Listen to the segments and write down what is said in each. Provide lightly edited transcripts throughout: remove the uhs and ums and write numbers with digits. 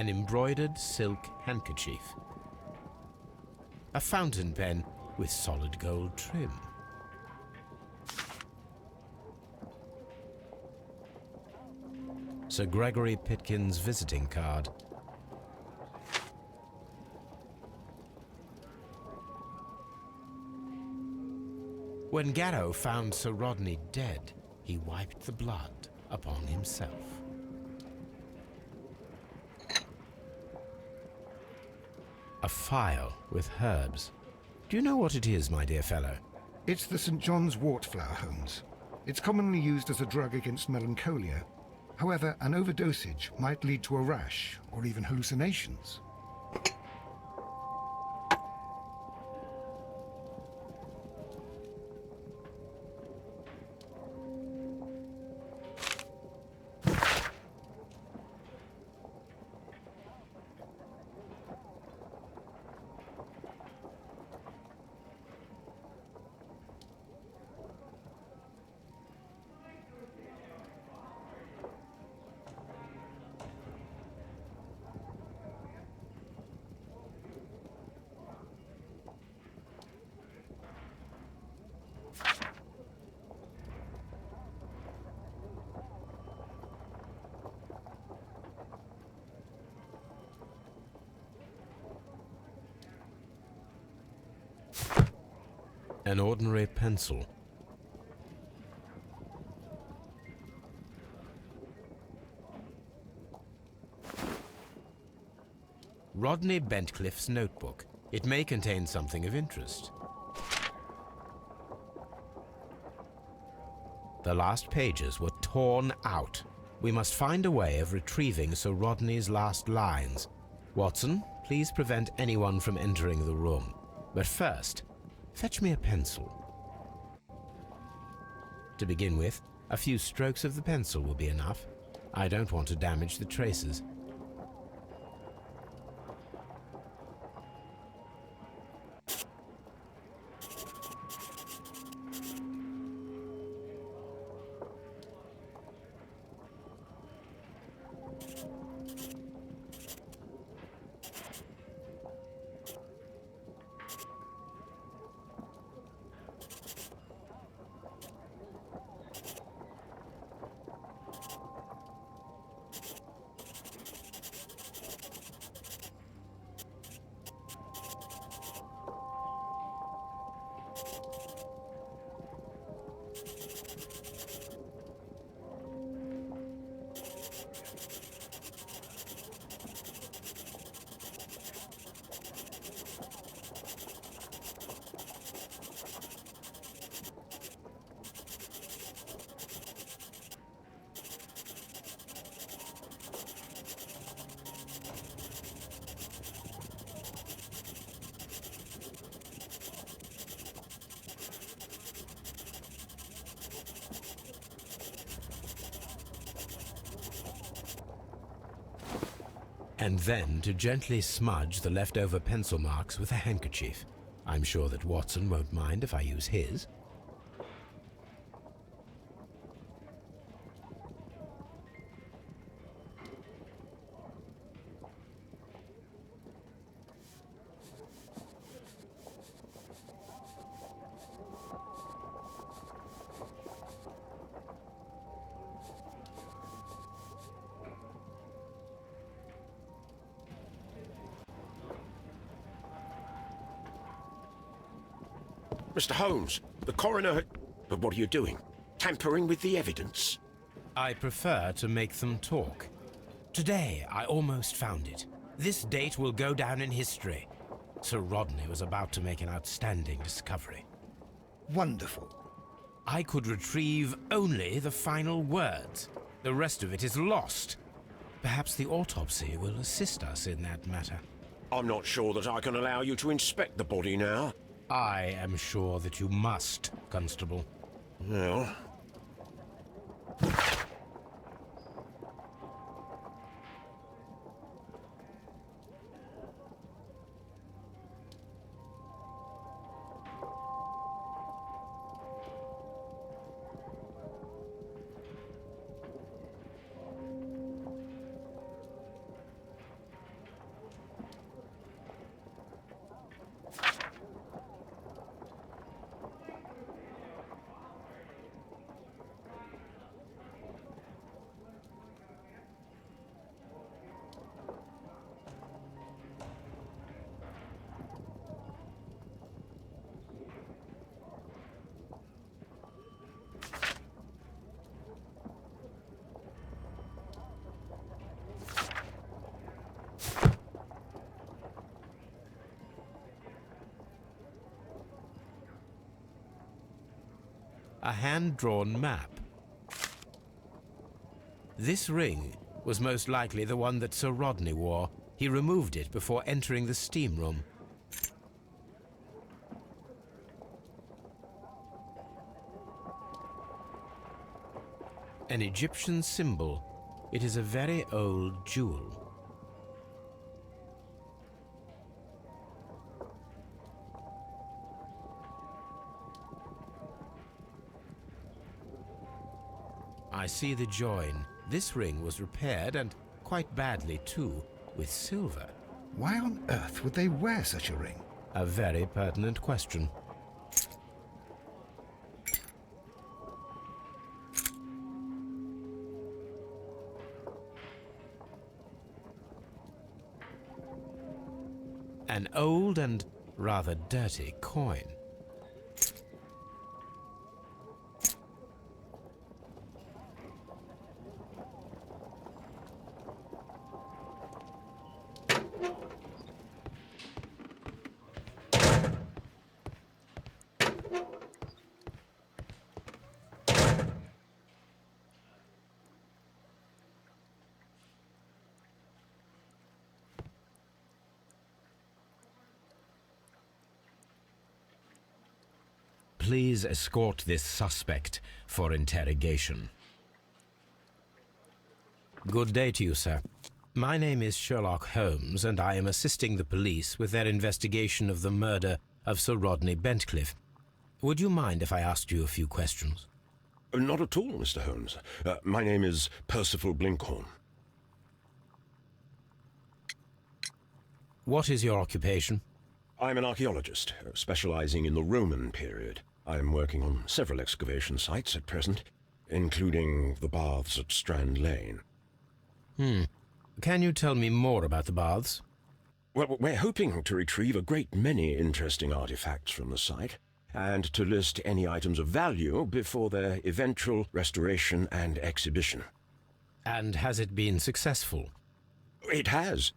an embroidered silk handkerchief, a fountain pen with solid gold trim, Sir Gregory Pitkin's visiting card, when Garrow found Sir Rodney dead, he wiped the blood upon himself. A phial with herbs. Do you know what it is, my dear fellow? It's the St. John's wort flower, Holmes. It's commonly used as a drug against melancholia. However, an overdosage might lead to a rash or even hallucinations. An ordinary pencil. Rodney Bentcliffe's notebook. It may contain something of interest. The last pages were torn out. We must find a way of retrieving Sir Rodney's last lines. Watson, please prevent anyone from entering the room. But first, fetch me a pencil. To begin with, a few strokes of the pencil will be enough. I don't want to damage the traces. And then to gently smudge the leftover pencil marks with a handkerchief. I'm sure that Watson won't mind if I use his. Mr. Holmes, the coroner... But what are you doing? Tampering with the evidence? I prefer to make them talk. Today, I almost found it. This date will go down in history. Sir Rodney was about to make an outstanding discovery. Wonderful. I could retrieve only the final words. The rest of it is lost. Perhaps the autopsy will assist us in that matter. I'm not sure that I can allow you to inspect the body now. I am sure that you must, Constable. Well... a hand-drawn map. This ring was most likely the one that Sir Rodney wore. He removed it before entering the steam room. An Egyptian symbol. It is a very old jewel. I see the join. This ring was repaired, and quite badly too, with silver. Why on earth would they wear such a ring? A very pertinent question. An old and rather dirty coin. Please escort this suspect for interrogation. Good day to you, sir. My name is Sherlock Holmes, and I am assisting the police with their investigation of the murder of Sir Rodney Bentcliffe. Would you mind if I asked you a few questions? Not at all, Mr. Holmes. My name is Percival Blinkhorn. What is your occupation? I'm an archaeologist, specializing in the Roman period. I'm working on several excavation sites at present, including the baths at Strand Lane. Can you tell me more about the baths? Well, we're hoping to retrieve a great many interesting artifacts from the site, and to list any items of value before their eventual restoration and exhibition. And has it been successful? It has,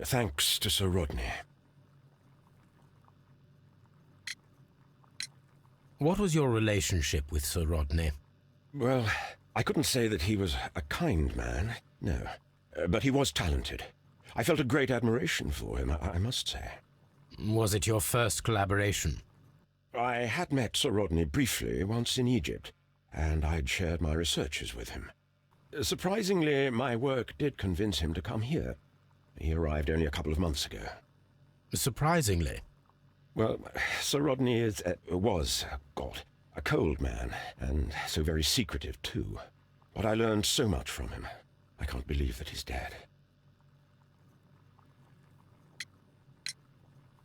thanks to Sir Rodney. What was your relationship with Sir Rodney? Well, I couldn't say that he was a kind man, no. But he was talented. I felt a great admiration for him, I must say. Was it your first collaboration? I had met Sir Rodney briefly once in Egypt, and I'd shared my researches with him. Surprisingly, my work did convince him to come here. He arrived only a couple of months ago. Surprisingly? Well, Sir Rodney was a cold man, and so very secretive too. But I learned so much from him. I can't believe that he's dead.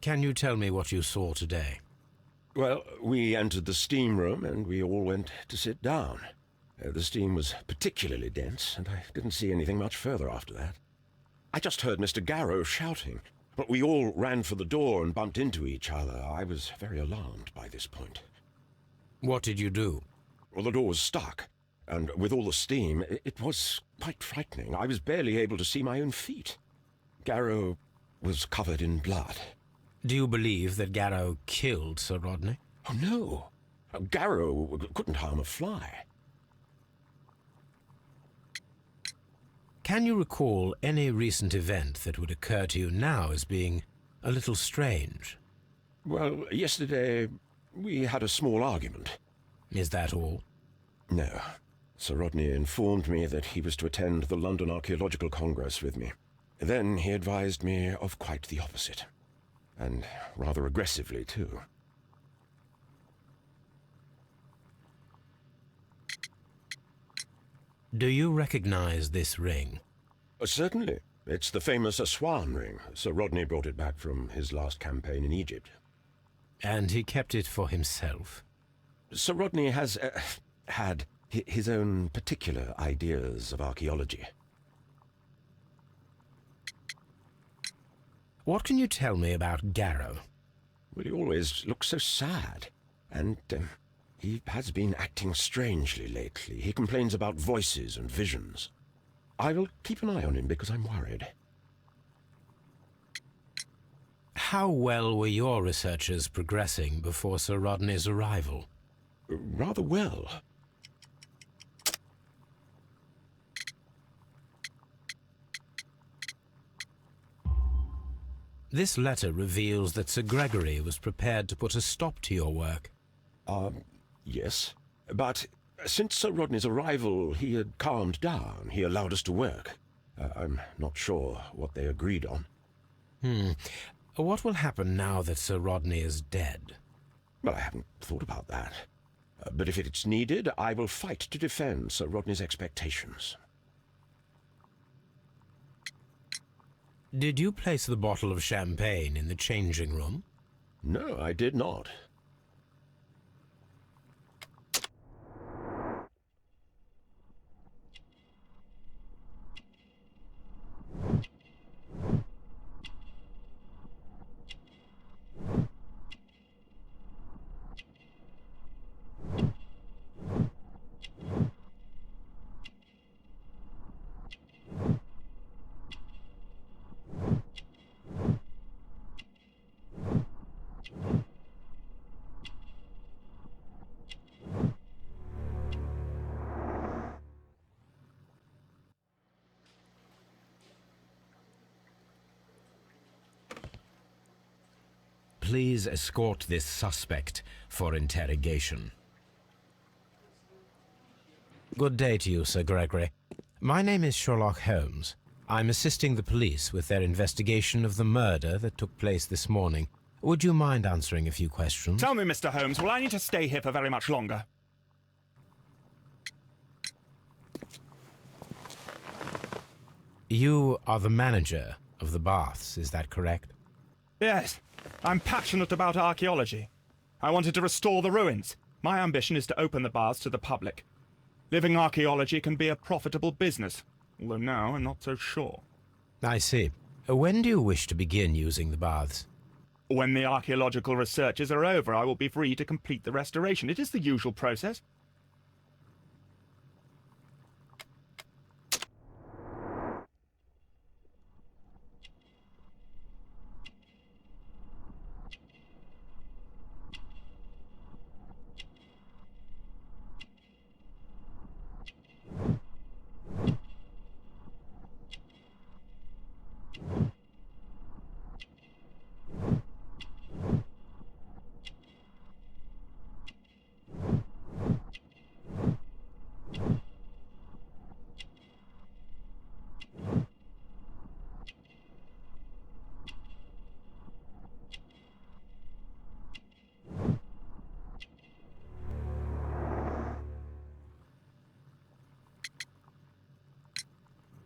Can you tell me what you saw today? Well, we entered the steam room, and we all went to sit down. The steam was particularly dense, and I didn't see anything much further after that. I just heard Mr. Garrow shouting. But we all ran for the door and bumped into each other. I was very alarmed by this point. What did you do? Well, the door was stuck, and with all the steam, it was quite frightening. I was barely able to see my own feet. Garrow was covered in blood. Do you believe that Garrow killed Sir Rodney? Oh, no. Garrow couldn't harm a fly. Can you recall any recent event that would occur to you now as being a little strange? Well, yesterday we had a small argument. Is that all? No. Sir Rodney informed me that he was to attend the London Archaeological Congress with me. Then he advised me of quite the opposite. And rather aggressively, too. Do you recognize this ring? Certainly. It's the famous Aswan ring. Sir Rodney brought it back from his last campaign in Egypt. And he kept it for himself? Sir Rodney has had his own particular ideas of archaeology. What can you tell me about Garrow? Well, he always looks so sad. And he has been acting strangely lately. He complains about voices and visions. I will keep an eye on him because I'm worried. How well were your researches progressing before Sir Rodney's arrival? rather well. This letter reveals that Sir Gregory was prepared to put a stop to your work. Yes. But since Sir Rodney's arrival, he had calmed down. He allowed us to work. I'm not sure what they agreed on. What will happen now that Sir Rodney is dead? Well, I haven't thought about that. But if it's needed, I will fight to defend Sir Rodney's expectations. Did you place the bottle of champagne in the changing room? No, I did not. Please escort this suspect for interrogation. Good day to you, Sir Gregory. My name is Sherlock Holmes. I'm assisting the police with their investigation of the murder that took place this morning. Would you mind answering a few questions? Tell me, Mr. Holmes, will I need to stay here for very much longer? You are the manager of the baths, is that correct? Yes. I'm passionate about archaeology. I wanted to restore the ruins. My ambition is to open the baths to the public. Living archaeology can be a profitable business, although now I'm not so sure. I see. When do you wish to begin using the baths? When the archaeological researches are over, I will be free to complete the restoration. It is the usual process.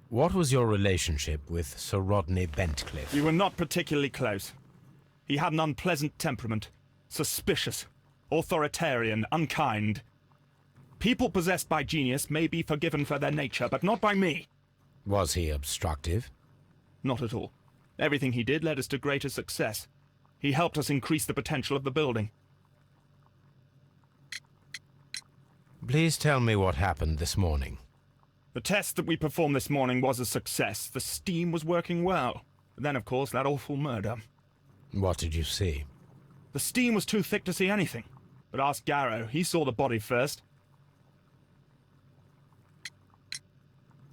What was your relationship with Sir Rodney Bentcliffe? We were not particularly close. He had an unpleasant temperament, suspicious, authoritarian, unkind. People possessed by genius may be forgiven for their nature, but not by me. Was he obstructive? Not at all. Everything he did led us to greater success. He helped us increase the potential of the building. Please tell me what happened this morning. The test that we performed this morning was a success. The steam was working well. But then, of course, that awful murder. What did you see? The steam was too thick to see anything. But ask Garrow. He saw the body first.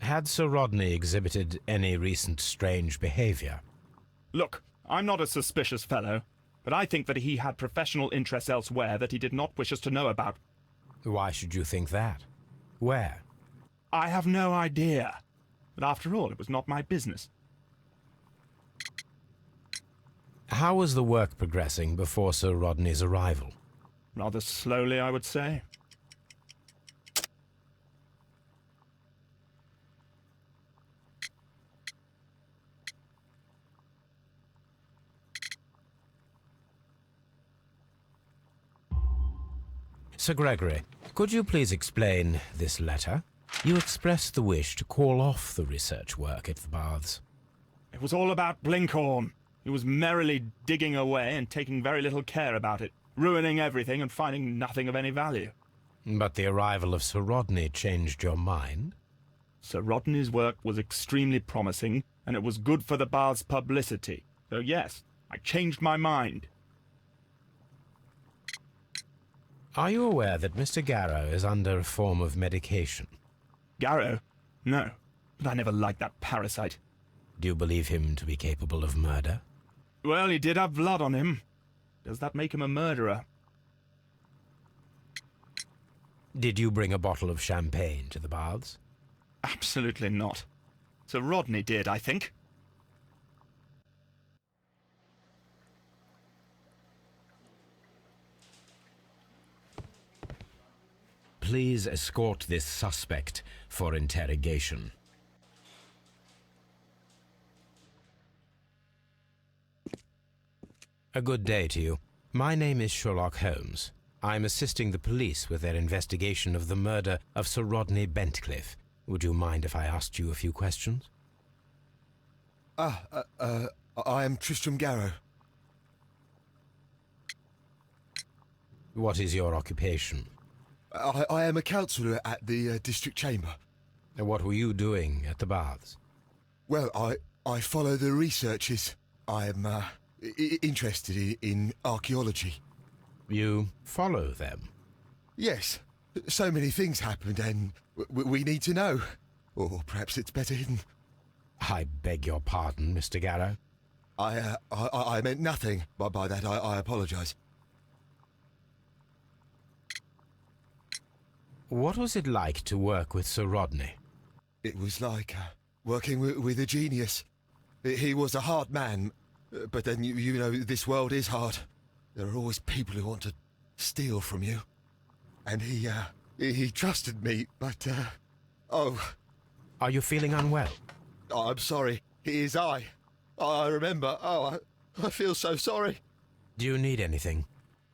Had Sir Rodney exhibited any recent strange behavior? Look, I'm not a suspicious fellow, but I think that he had professional interests elsewhere that he did not wish us to know about. Why should you think that? Where? I have no idea. But after all, it was not my business. How was the work progressing before Sir Rodney's arrival? Rather slowly, I would say. Sir Gregory, could you please explain this letter? You expressed the wish to call off the research work at the baths. It was all about Blinkhorn. He was merrily digging away and taking very little care about it, ruining everything and finding nothing of any value. But the arrival of Sir Rodney changed your mind? Sir Rodney's work was extremely promising, and it was good for the bath's publicity. So yes, I changed my mind. Are you aware that Mr. Garrow is under a form of medication? Garrow? No, but I never liked that parasite. Do you believe him to be capable of murder? Well, he did have blood on him. Does that make him a murderer? Did you bring a bottle of champagne to the baths? Absolutely not. Sir Rodney did, I think. Please escort this suspect for interrogation. A good day to you. My name is Sherlock Holmes. I'm assisting the police with their investigation of the murder of Sir Rodney Bentcliffe. Would you mind if I asked you a few questions? I am Tristram Garrow. What is your occupation? I am a counsellor at the district chamber. And what were you doing at the baths? Well, I follow the researches. I am interested in archaeology. You follow them? Yes. So many things happened and we need to know. Or perhaps it's better hidden. I beg your pardon, Mr. Garrow. I meant nothing by that. I apologise. What was it like to work with Sir Rodney? It was like working with a genius. He was a hard man, but then you know this world is hard. There are always people who want to steal from you. And he trusted me, but oh. Are you feeling unwell? I'm sorry. It is I. I remember. Oh, I feel so sorry. Do you need anything?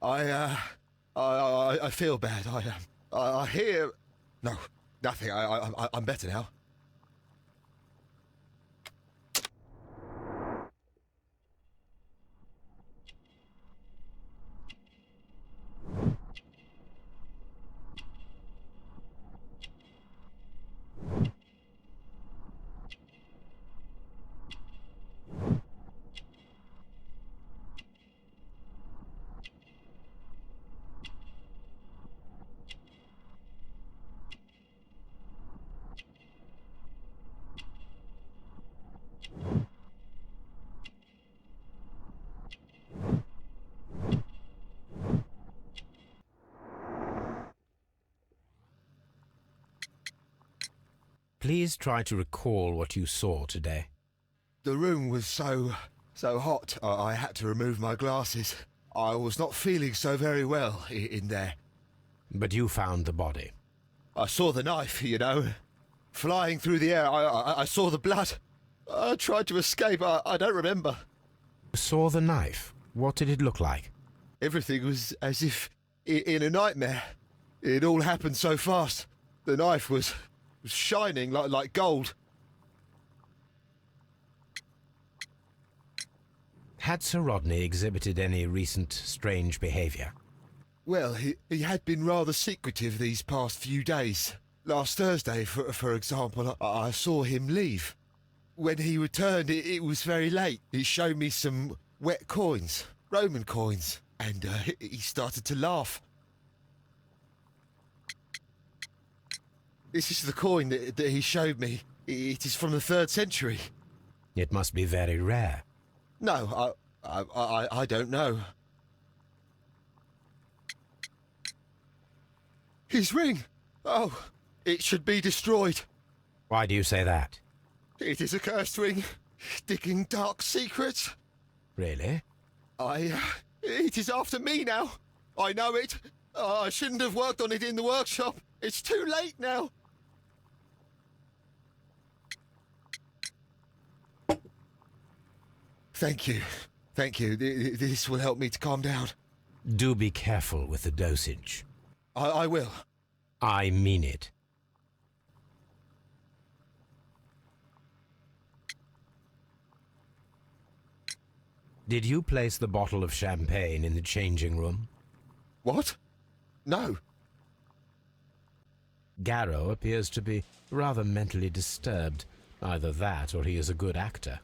I feel bad. I hear. No, nothing. I'm better now. Please try to recall what you saw today. The room was so hot. I had to remove my glasses. I was not feeling so very well in there. But you found the body. I saw the knife, you know, flying through the air. I saw the blood. I tried to escape. I don't remember. Saw the knife? What did it look like? Everything was as if in a nightmare. It all happened so fast. The knife was shining like gold. Had Sir Rodney exhibited any recent strange behaviour? Well, he had been rather secretive these past few days. Last Thursday, for example, I saw him leave. When he returned, it was very late. He showed me some wet coins, Roman coins, and he started to laugh. This is the coin that he showed me. It is from the 3rd century. It must be very rare. No, I don't know. His ring! Oh, it should be destroyed. Why do you say that? It is a cursed ring, digging dark secrets. Really? It is after me now. I know it. I shouldn't have worked on it in the workshop. It's too late now. Thank you. Thank you. This will help me to calm down. Do be careful with the dosage. I will. I mean it. Did you place the bottle of champagne in the changing room? What? No. Garrow appears to be rather mentally disturbed. Either that or he is a good actor.